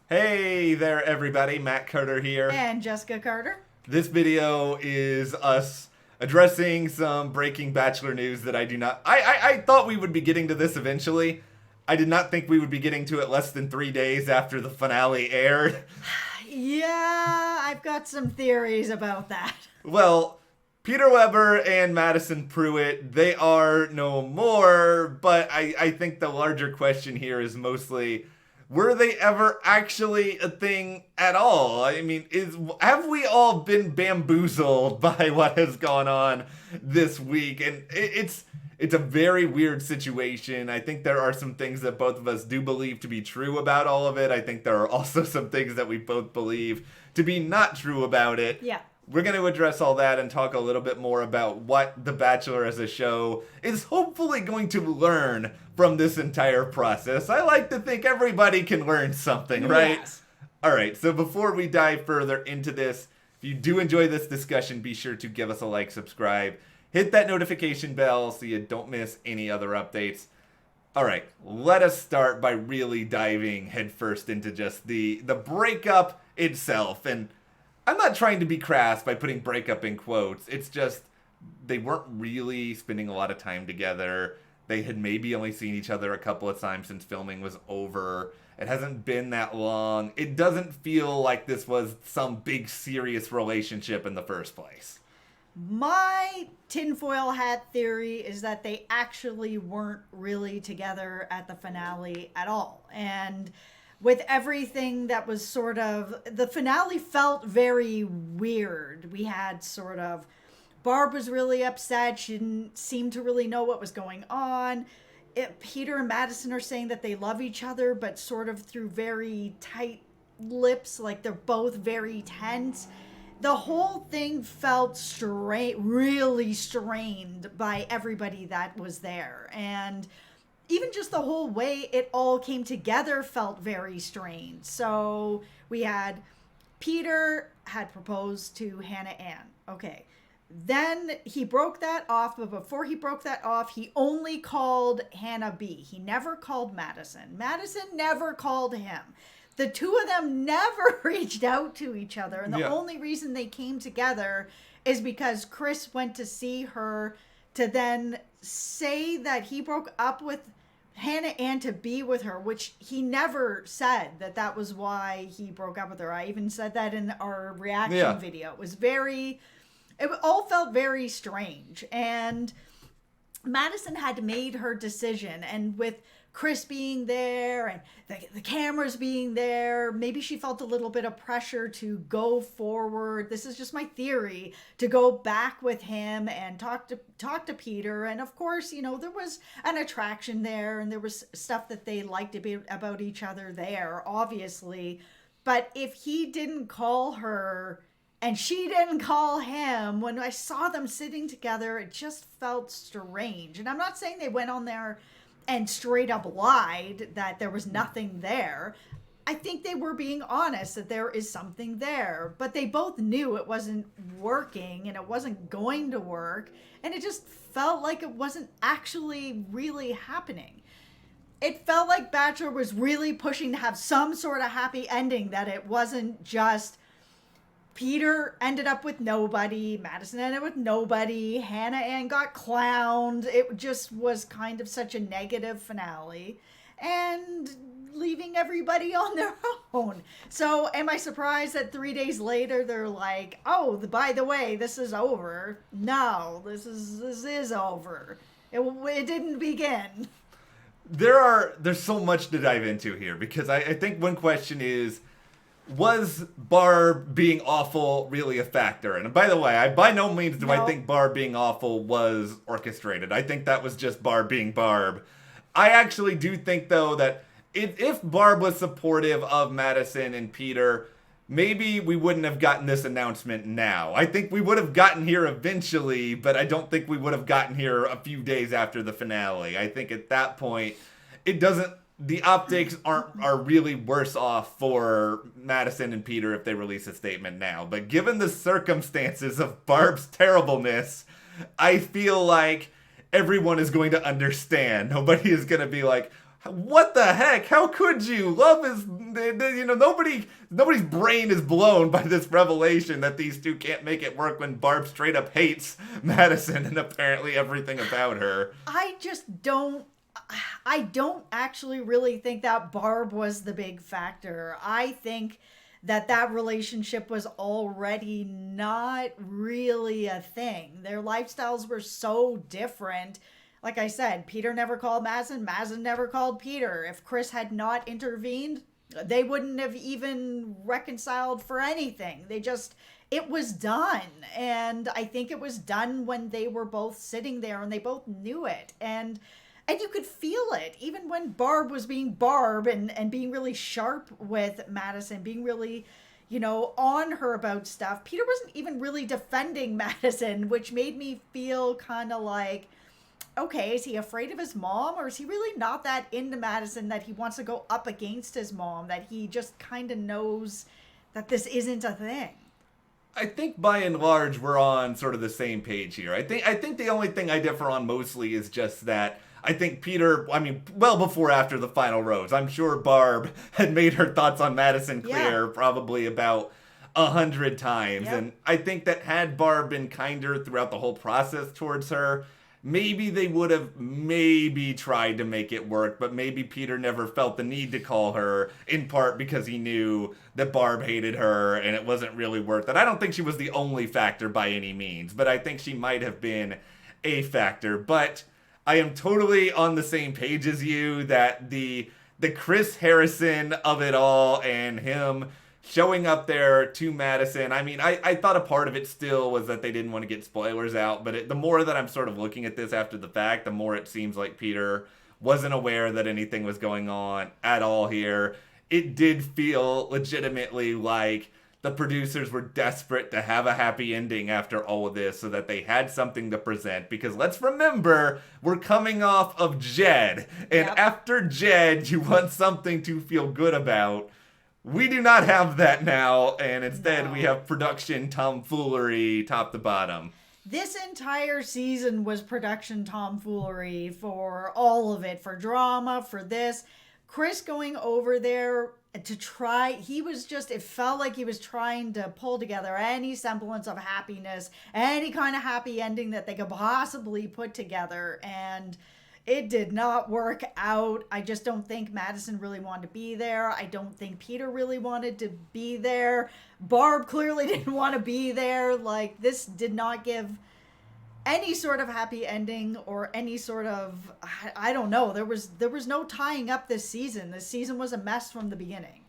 Hey there, everybody. Matt Carter here. And Jessica Carter. This video is us addressing some breaking Bachelor news that I do not. I thought we would be getting to this eventually. I did not think we would be getting to it less than 3 days after the finale aired. Yeah, I've got some theories about that. Well, Peter Weber and Madison Prewett, they are no more, but I think the larger question here is mostly, were they ever actually a thing at all? I mean, have we all been bamboozled by what has gone on this week? And it's a very weird situation. I think there are some things that both of us do believe to be true about all of it. I think there are also some things that we both believe to be not true about it. Yeah. We're going to address all that and talk a little bit more about what The Bachelor as a show is hopefully going to learn from this entire process. I like to think everybody can learn something, right? Yes. All right, so before we dive further into this, if you do enjoy this discussion, be sure to give us a like, subscribe, hit that notification bell so you don't miss any other updates. All right, let us start by really diving headfirst into just the breakup itself. And I'm not trying to be crass by putting breakup in quotes. It's just they weren't really spending a lot of time together. They had maybe only seen each other a couple of times since filming was over. It hasn't been that long. It doesn't feel like this was some big serious relationship in the first place. My tinfoil hat theory is that they actually weren't really together at the finale at all. And with everything that was the finale felt very weird. We had BARB was really upset. She didn't seem to really know what was going on. Peter and Madison are saying that they love each other, but sort of through very tight lips, like they're both very tense. The whole thing felt really strained by everybody that was there. And even just the whole way it all came together felt very strained. So we had Peter had proposed to Hannah Ann. Okay. Then he broke that off, but before he broke that off, he only called Hannah B. He never called Madison. Madison never called him. The two of them never reached out to each other. And the only reason they came together is because Chris went to see her to then say that he broke up with Hannah Ann to be with her, which he never said that was why he broke up with her. I even said that in our reaction video. It all felt very strange. And Madison had made her decision, and with Chris being there and the cameras being there, maybe she felt a little bit of pressure to go forward. This is just my theory, to go back with him and talk to Peter. And of course, there was an attraction there, and there was stuff that they liked about each other there, obviously. But if he didn't call her and she didn't call him, when I saw them sitting together, it just felt strange. And I'm not saying they went on there and straight up lied that there was nothing there. I think they were being honest that there is something there. But they both knew it wasn't working and it wasn't going to work. And it just felt like it wasn't actually really happening. It felt like Bachelor was really pushing to have some sort of happy ending, that it wasn't just Peter ended up with nobody, Madison ended up with nobody, Hannah Ann got clowned. It just was kind of such a negative finale and leaving everybody on their own. So am I surprised that 3 days later they're like, oh, by the way, this is over? No, this is over. It didn't begin. There's so much to dive into here, because I think one question is, was BARB being awful really a factor? And by the way, by no means do I think BARB being awful was orchestrated. I think that was just BARB being BARB. I actually do think, though, that if BARB was supportive of Madison and Peter, maybe we wouldn't have gotten this announcement now. I think we would have gotten here eventually, but I don't think we would have gotten here a few days after the finale. I think at that point, the optics are really worse off for Madison and Peter if they release a statement now. But given the circumstances of BARB's terribleness, I feel like everyone is going to understand. Nobody is going to be like, what the heck? How could you? Love is, nobody's brain is blown by this revelation that these two can't make it work when Barb straight up hates Madison and apparently everything about her. I don't actually really think that Barb was the big factor. I think that relationship was already not really a thing. Their lifestyles were so different. Like I said, Peter never called Madison. Madison never called Peter. If Chris had not intervened, they wouldn't have even reconciled for anything. It was done. And I think it was done when they were both sitting there and they both knew it. And you could feel it, even when Barb was being Barb and being really sharp with Madison, being really, on her about stuff. Peter wasn't even really defending Madison, which made me feel kind of like, okay, is he afraid of his mom, or is he really not that into Madison that he wants to go up against his mom, that he just kind of knows that this isn't a thing? I think by and large we're on sort of the same page here. I think the only thing I differ on mostly is just that I think Peter, well before after the final rose, I'm sure Barb had made her thoughts on Madison clear probably about 100 times. Yep. And I think that had Barb been kinder throughout the whole process towards her, maybe they would have tried to make it work, but maybe Peter never felt the need to call her, in part because he knew that Barb hated her and it wasn't really worth it. I don't think she was the only factor by any means, but I think she might have been a factor. But I am totally on the same page as you that the Chris Harrison of it all and him showing up there to Madison, I thought a part of it still was that they didn't want to get spoilers out, but the more that I'm sort of looking at this after the fact, the more it seems like Peter wasn't aware that anything was going on at all here. It did feel legitimately like the producers were desperate to have a happy ending after all of this so that they had something to present, because let's remember, we're coming off of Jed, and after Jed, you want something to feel good about. We do not have that now, and instead we have production tomfoolery top to bottom. This entire season was production tomfoolery for all of it, for drama, for this. Chris going over there to try, it felt like he was trying to pull together any semblance of happiness, any kind of happy ending that they could possibly put together, and it did not work out. I just don't think Madison really wanted to be there. I don't think Peter really wanted to be there. Barb clearly didn't want to be there. Like, this did not give any sort of happy ending or any sort of, I don't know. There was no tying up this season. This season was a mess from the beginning.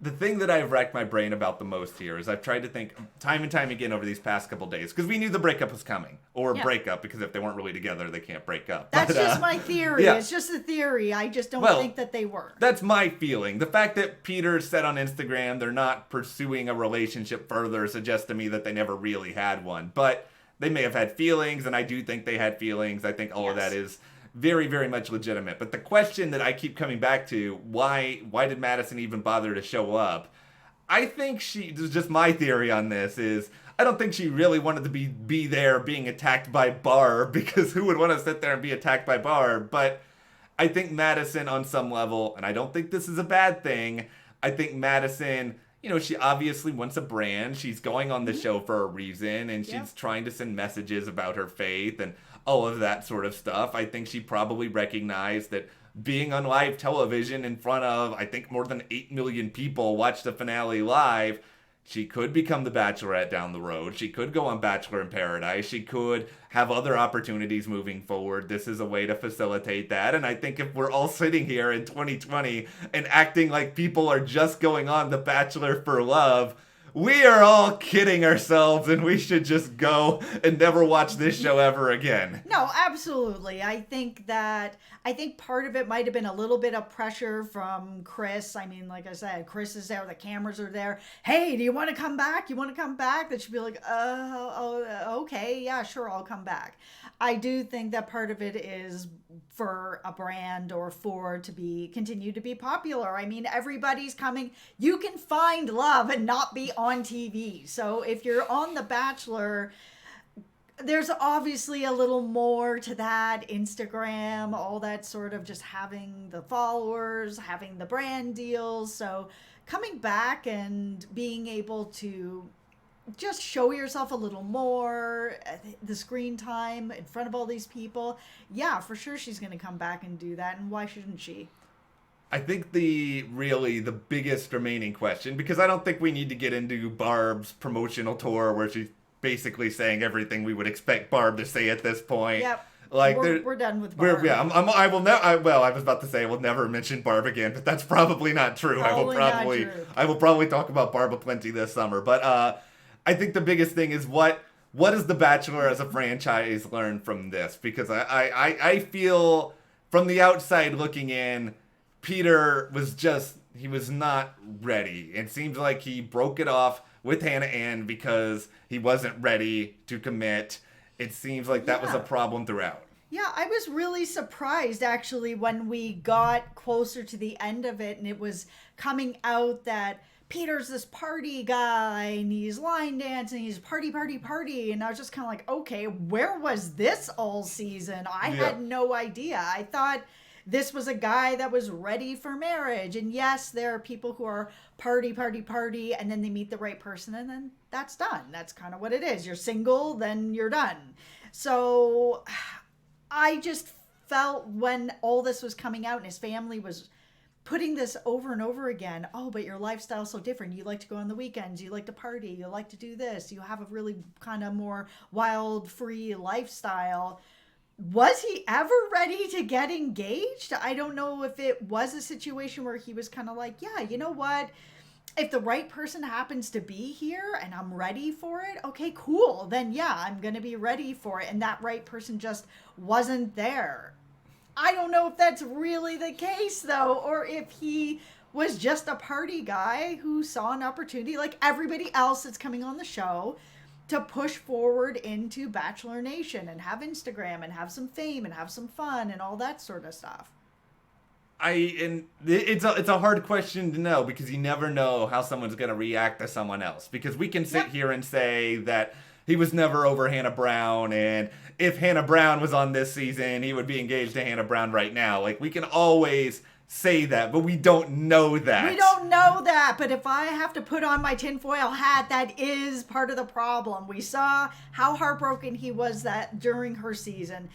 The thing that I've racked my brain about the most here is I've tried to think time and time again over these past couple days, because we knew the breakup was coming, or breakup, because if they weren't really together, they can't break up. That's just my theory. Yeah. It's just a theory. I just don't think that they were. That's my feeling. The fact that Peter said on Instagram they're not pursuing a relationship further suggests to me that they never really had one. But they may have had feelings, and I do think they had feelings. I think all of that is very, very much legitimate. But the question that I keep coming back to, why did Madison even bother to show up? I think just my theory on this is, I don't think she really wanted to be there being attacked by Barb, because who would want to sit there and be attacked by Barb? But I think Madison on some level, and I don't think this is a bad thing, I think Madison, she obviously wants a brand. She's going on the show for a reason, and she's trying to send messages about her faith and all of that sort of stuff. I think she probably recognized that being on live television in front of, I think, more than 8 million people watch the finale live, she could become the Bachelorette down the road. She could go on Bachelor in Paradise. She could have other opportunities moving forward. This is a way to facilitate that. And I think if we're all sitting here in 2020 and acting like people are just going on The Bachelor for love, we are all kidding ourselves, and we should just go and never watch this show ever again. No, absolutely. I think part of it might have been a little bit of pressure from Chris. Like I said, Chris is there, the cameras are there. Hey, do you want to come back? You want to come back? That should be like, okay, yeah, sure, I'll come back. I do think that part of it is for a brand or continue to be popular. Everybody's coming. You can find love and not be on TV. So if you're on The Bachelor, there's obviously a little more to that. Instagram, all that sort of just having the followers, having the brand deals. So coming back and being able to just show yourself a little more, the screen time in front of all these people. Yeah, for sure she's going to come back and do that. And why shouldn't she? I think the biggest remaining question, because I don't think we need to get into Barb's promotional tour where she's basically saying everything we would expect Barb to say at this point. Yep. Like we're done with Barb. I will never. I was about to say I will never mention Barb again, but that's probably not true. I will probably talk about Barb aplenty this summer. But I think the biggest thing is what does The Bachelor as a franchise learn from this? Because I feel from the outside looking in, Peter he was not ready. It seems like he broke it off with Hannah Ann because he wasn't ready to commit. It seems like that was a problem throughout. Yeah, I was really surprised actually when we got closer to the end of it and it was coming out that Peter's this party guy and he's line dancing, he's party. And I was just kind of like, okay, where was this all season? I had no idea. I thought this was a guy that was ready for marriage. And yes, there are people who are party, and then they meet the right person, and then that's done. That's kind of what it is. You're single, then you're done. So I just felt when all this was coming out and his family was putting this over and over again, oh, but your lifestyle's so different. You like to go on the weekends, you like to party, you like to do this, you have a really kind of more wild, free lifestyle. Was he ever ready to get engaged? I don't know if it was a situation where he was kind of like, yeah, you know what? If the right person happens to be here and I'm ready for it, okay, cool. Then yeah, I'm going to be ready for it. And that right person just wasn't there. I don't know if that's really the case though, or if he was just a party guy who saw an opportunity like everybody else that's coming on the show to push forward into Bachelor Nation and have Instagram and have some fame and have some fun and all that sort of stuff. It's a hard question to know because you never know how someone's going to react to someone else. Because we can sit here and say that he was never over Hannah Brown, and if Hannah Brown was on this season, he would be engaged to Hannah Brown right now. Like, we can always say that, but we don't know that. We don't know that, but if I have to put on my tinfoil hat, that is part of the problem. We saw how heartbroken he was that during her season.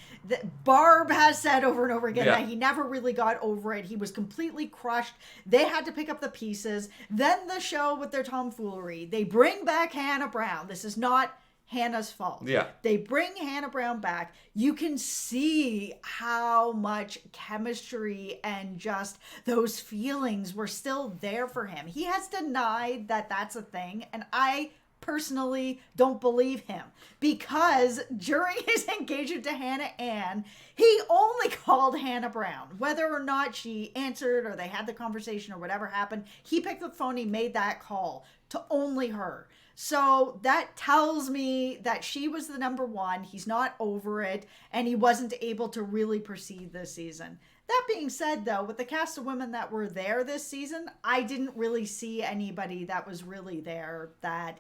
Barb has said over and over again that he never really got over it. He was completely crushed. They had to pick up the pieces. Then the show with their tomfoolery. They bring back Hannah Brown. This is not Hannah's fault. Yeah. They bring Hannah Brown back. You can see how much chemistry and just those feelings were still there for him. He has denied that that's a thing, and I personally don't believe him because during his engagement to Hannah Ann, he only called Hannah Brown. Whether or not she answered or they had the conversation or whatever happened, he picked up the phone, he made that call to only her. So that tells me that she was the number one. He's not over it, and he wasn't able to really proceed this season. That being said, though, with the cast of women that were there this season, I didn't really see anybody that was really there that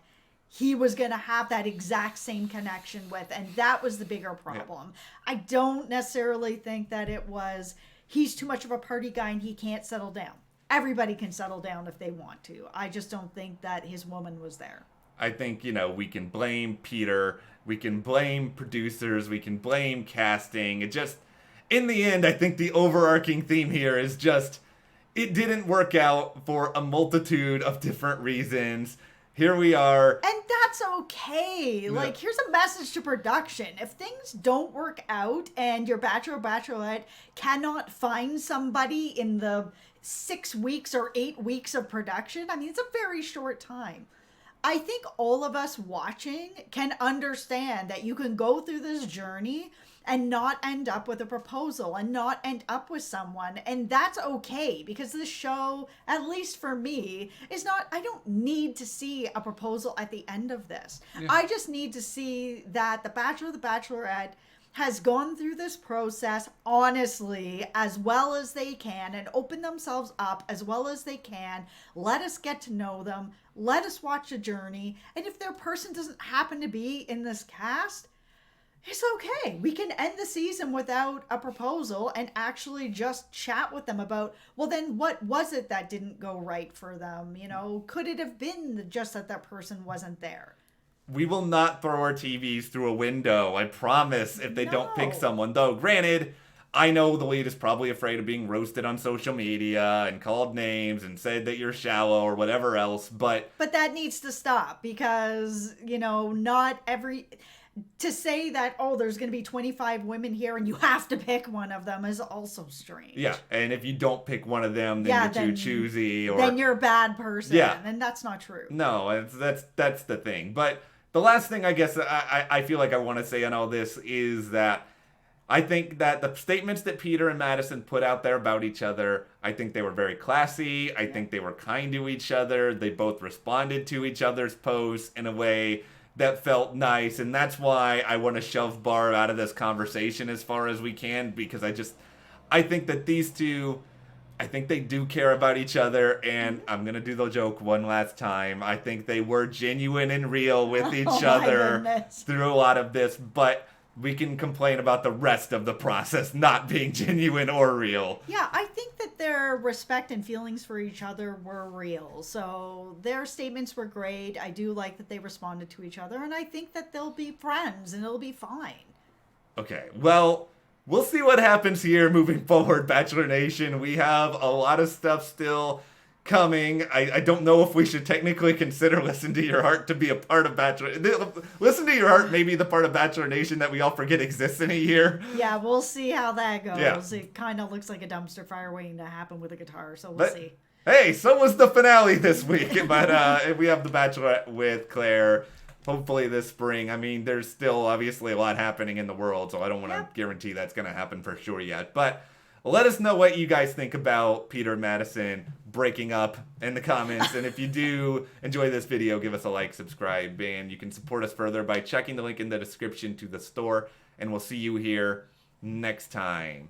he was going to have that exact same connection with, and that was the bigger problem. Yeah. I don't necessarily think that it was he's too much of a party guy and he can't settle down. Everybody can settle down if they want to. I just don't think that his woman was there. I think, we can blame Peter, we can blame producers, we can blame casting. It just, in the end, I think the overarching theme here is just, it didn't work out for a multitude of different reasons. Here we are. And that's okay. Yeah. Like, here's a message to production. If things don't work out and your Bachelor or Bachelorette cannot find somebody in the 6 weeks or 8 weeks of production, I mean, it's a very short time. I think all of us watching can understand that you can go through this journey and not end up with a proposal and not end up with someone. And that's okay because this show, at least for me, is not, I don't need to see a proposal at the end of this. Yeah. I just need to see that the Bachelor or the Bachelorette has gone through this process honestly as well as they can and open themselves up as well as they can. Let us get to know them. Let us watch the journey. And if their person doesn't happen to be in this cast, It's okay. We can end the season without a proposal and actually just chat with them about, well, then what was it that didn't go right for them? You know, could it have been just that that person wasn't there? We will not throw our TVs through a window, I promise, if they don't pick No. someone. Though, granted, I know the lead is probably afraid of being roasted on social media and called names and said that you're shallow or whatever else, but But that needs to stop because, you know, not every. To say that, oh, there's going to be 25 women here and you have to pick one of them is also strange. yeah, and if you don't pick one of them, then Yeah, you're then- too choosy, or Then you're a bad person. Yeah. And that's not true. no, that's the thing. But the last thing I guess I feel like I want to say on all this is that I think that the statements that Peter and Madison put out there about each other, I think they were very classy. I think they were kind to each other. They both responded to each other's posts in a way that felt nice, and that's why I want to shove Barb out of this conversation as far as we can, because I think that these two, I think they do care about each other, and I'm gonna do the joke one last time. I think they were genuine and real with each Oh my other goodness. through a lot of this, but we can complain about the rest of the process not being genuine or real. Yeah, I think that their respect and feelings for each other were real. So their statements were great. I do like that they responded to each other, and I think that they'll be friends and it'll be fine. Okay, well, we'll see what happens here moving forward, Bachelor Nation. We have a lot of stuff still coming. I don't know if we should technically consider Listen to Your Heart to be a part of Bachelor. Listen to Your Heart may be the part of Bachelor Nation that we all forget exists in a year. Yeah, we'll see how that goes. Yeah. It kind of looks like a dumpster fire waiting to happen with a guitar, so we'll But see. hey, so was the finale this week. But we have the Bachelorette with Clare. Hopefully this spring. I mean, there's still obviously a lot happening in the world, so I don't want to guarantee that's going to happen for sure yet. But let us know what you guys think about Peter and Madison breaking up in the comments. And if you do enjoy this video, give us a like, subscribe, and you can support us further by checking the link in the description to the store. And we'll see you here next time.